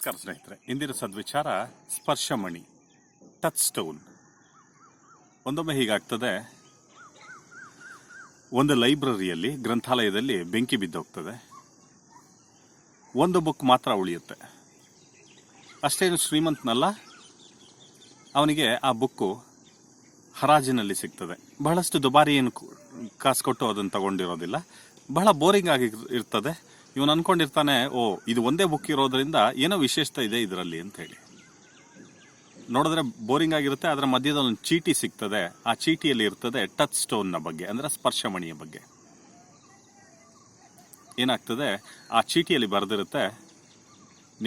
ನಮಸ್ಕಾರ ಸ್ನೇಹಿತರೆ. ಇಂದಿನ ಸದ್ವಿಚಾರ ಸ್ಪರ್ಶಮಣಿ, ಟಚ್ ಸ್ಟೋನ್. ಒಂದೊಮ್ಮೆ ಹೀಗಾಗ್ತದೆ, ಒಂದು ಲೈಬ್ರರಿಯಲ್ಲಿ, ಗ್ರಂಥಾಲಯದಲ್ಲಿ ಬೆಂಕಿ ಬಿದ್ದೋಗ್ತದೆ. ಒಂದು ಬುಕ್ ಮಾತ್ರ ಉಳಿಯುತ್ತೆ. ಅಷ್ಟೇನು ಶ್ರೀಮಂತನಲ್ಲ, ಅವನಿಗೆ ಆ ಬುಕ್ಕು ಹರಾಜಿನಲ್ಲಿ ಸಿಗ್ತದೆ. ಬಹಳಷ್ಟು ದುಬಾರಿ ಏನು ಕಾಸು ಕೊಟ್ಟು ಅದನ್ನು ತಗೊಂಡಿರೋದಿಲ್ಲ, ಬಹಳ ಬೋರಿಂಗ್ ಆಗಿ ಇರ್ತದೆ. ಇವನು ಅನ್ಕೊಂಡಿರ್ತಾನೆ, ಇದು ಒಂದೇ ಬುಕ್ ಇರೋದ್ರಿಂದ ಏನೋ ವಿಶೇಷತೆ ಇದೆ ಇದರಲ್ಲಿ ಅಂತ ಹೇಳಿ. ನೋಡಿದ್ರೆ ಬೋರಿಂಗ್ ಆಗಿರುತ್ತೆ. ಅದರ ಮಧ್ಯದಲ್ಲಿ ಒಂದು ಚೀಟಿ ಸಿಗ್ತದೆ. ಆ ಚೀಟಿಯಲ್ಲಿ ಇರ್ತದೆ ಟಚ್ ಸ್ಟೋನ್ನ ಬಗ್ಗೆ, ಅಂದ್ರೆ ಸ್ಪರ್ಶಮಣಿಯ ಬಗ್ಗೆ. ಏನಾಗ್ತದೆ, ಆ ಚೀಟಿಯಲ್ಲಿ ಬರೆದಿರುತ್ತೆ,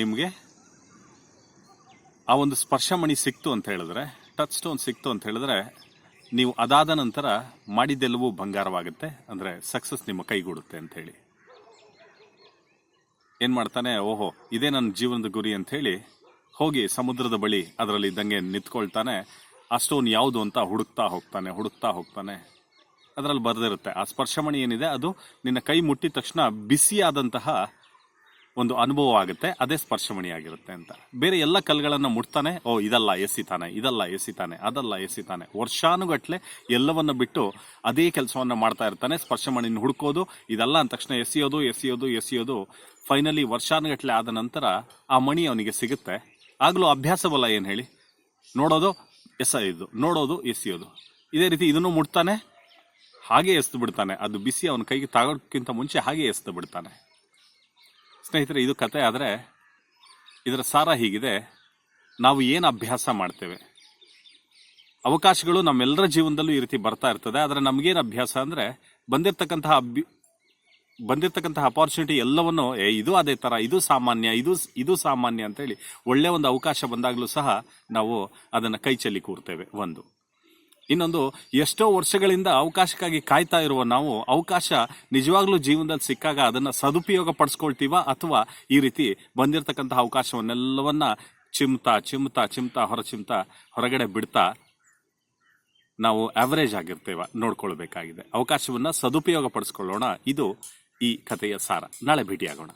ನಿಮಗೆ ಆ ಒಂದು ಸ್ಪರ್ಶಮಣಿ ಸಿಕ್ತು ಅಂತ ಹೇಳಿದ್ರೆ, ಟಚ್ ಸ್ಟೋನ್ ಸಿಕ್ತು ಅಂತ ಹೇಳಿದ್ರೆ, ನೀವು ಅದಾದ ನಂತರ ಮಾಡಿದ್ದೆಲ್ಲವೂ ಬಂಗಾರವಾಗುತ್ತೆ, ಅಂದ್ರೆ ಸಕ್ಸಸ್ ನಿಮ್ಮ ಕೈಗೂಡುತ್ತೆ ಅಂತ ಹೇಳಿ. ಏನ್ ಮಾಡ್ತಾನೆ, ಇದೇ ನನ್ನ ಜೀವನದ ಗುರಿ ಅಂತ ಹೇಳಿ ಹೋಗಿ ಸಮುದ್ರದ ಬಳಿ ಅದರಲ್ಲಿ ಇದ್ದಂಗೆ ನಿಂತ್ಕೊಳ್ತಾನೆ. ಆ ಸ್ಟೋನ್ ಯಾವುದು ಅಂತ ಹುಡುಕ್ತಾ ಹೋಗ್ತಾನೆ. ಅದರಲ್ಲಿ ಬರೆದಿರುತ್ತೆ, ಆ ಸ್ಪರ್ಶಮಣಿ ಏನಿದೆ ಅದು ನಿನ್ನ ಕೈ ಮುಟ್ಟಿದ ತಕ್ಷಣ ಬಿಸಿಯಾದಂತಹ ಒಂದು ಅನುಭವ ಆಗುತ್ತೆ, ಅದೇ ಸ್ಪರ್ಶಮಣಿ ಆಗಿರುತ್ತೆ ಅಂತ. ಬೇರೆ ಎಲ್ಲ ಕಲ್ಗಳನ್ನು ಮುಟ್ತಾನೆ, ಇದಲ್ಲ ಎಸಿತಾನೆ, ಅದಲ್ಲ ಎಸಿತಾನೆ. ವರ್ಷಾನುಗಟ್ಲೆ ಎಲ್ಲವನ್ನ ಬಿಟ್ಟು ಅದೇ ಕೆಲಸವನ್ನ ಮಾಡ್ತಾ ಇರ್ತಾನೆ. ಸ್ಪರ್ಶಮಣಿನ ಹುಡುಕೋದು, ಇದಲ್ಲ ಅಂದ ತಕ್ಷಣ ಎಸೆಯೋದು. ಫೈನಲಿ ವರ್ಷಾನುಗಟ್ಲೆ ಆದ ನಂತರ ಆ ಮಣಿ ಅವನಿಗೆ ಸಿಗುತ್ತೆ. ಆಗ್ಲೂ ಅಭ್ಯಾಸವಲ್ಲ, ಏನ್ ಹೇಳಿ, ನೋಡೋದು ಎಸೆಯೋದು. ಇದೇ ರೀತಿ ಇದನ್ನು ಮುಟ್ತಾನೆ, ಹಾಗೆ ಎಸ್ದು ಬಿಡ್ತಾನೆ. ಅದು ಬಿಸಿ ಅವನ ಕೈಗೆ ತಾಗೋಕ್ಕಿಂತ ಮುಂಚೆ ಹಾಗೆ ಎಸ್ದು ಬಿಡ್ತಾನೆ. ಸ್ನೇಹಿತರೆ, ಇದು ಕತೆ. ಆದರೆ ಇದರ ಸಾರ ಹೀಗಿದೆ, ನಾವು ಏನು ಅಭ್ಯಾಸ ಮಾಡ್ತೇವೆ. ಅವಕಾಶಗಳು ನಮ್ಮೆಲ್ಲರ ಜೀವನದಲ್ಲೂ ಈ ರೀತಿ ಬರ್ತಾ ಇರ್ತದೆ. ಆದರೆ ನಮಗೇನು ಅಭ್ಯಾಸ ಅಂದರೆ, ಬಂದಿರತಕ್ಕಂತಹ ಅಪಾರ್ಚುನಿಟಿ ಎಲ್ಲವನ್ನು ಇದು ಅದೇ ಥರ, ಇದು ಸಾಮಾನ್ಯ ಅಂತೇಳಿ ಒಳ್ಳೆಯ ಒಂದು ಅವಕಾಶ ಬಂದಾಗಲೂ ಸಹ ನಾವು ಅದನ್ನು ಕೈ ಚೆಲ್ಲಿ ಕೂರ್ತೇವೆ. ಒಂದು. ಇನ್ನೊಂದು, ಎಷ್ಟೋ ವರ್ಷಗಳಿಂದ ಅವಕಾಶಕ್ಕಾಗಿ ಕಾಯ್ತಾ ಇರುವ ನಾವು, ಅವಕಾಶ ನಿಜವಾಗ್ಲೂ ಜೀವನದಲ್ಲಿ ಸಿಕ್ಕಾಗ ಅದನ್ನು ಸದುಪಯೋಗ ಪಡಿಸ್ಕೊಳ್ತೀವ, ಅಥವಾ ಈ ರೀತಿ ಬಂದಿರತಕ್ಕಂತಹ ಅವಕಾಶವನ್ನೆಲ್ಲವನ್ನ ಚಿಮ್ತಾ ಹೊರಗಡೆ ಬಿಡ್ತಾ ನಾವು ಆವರೇಜ್ ಆಗಿರ್ತೇವೆ ನೋಡ್ಕೊಳ್ಬೇಕಾಗಿದೆ. ಅವಕಾಶವನ್ನ ಸದುಪಯೋಗ ಪಡಿಸ್ಕೊಳ್ಳೋಣ. ಇದು ಈ ಕಥೆಯ ಸಾರ. ನಾಳೆ ಭೇಟಿಯಾಗೋಣ.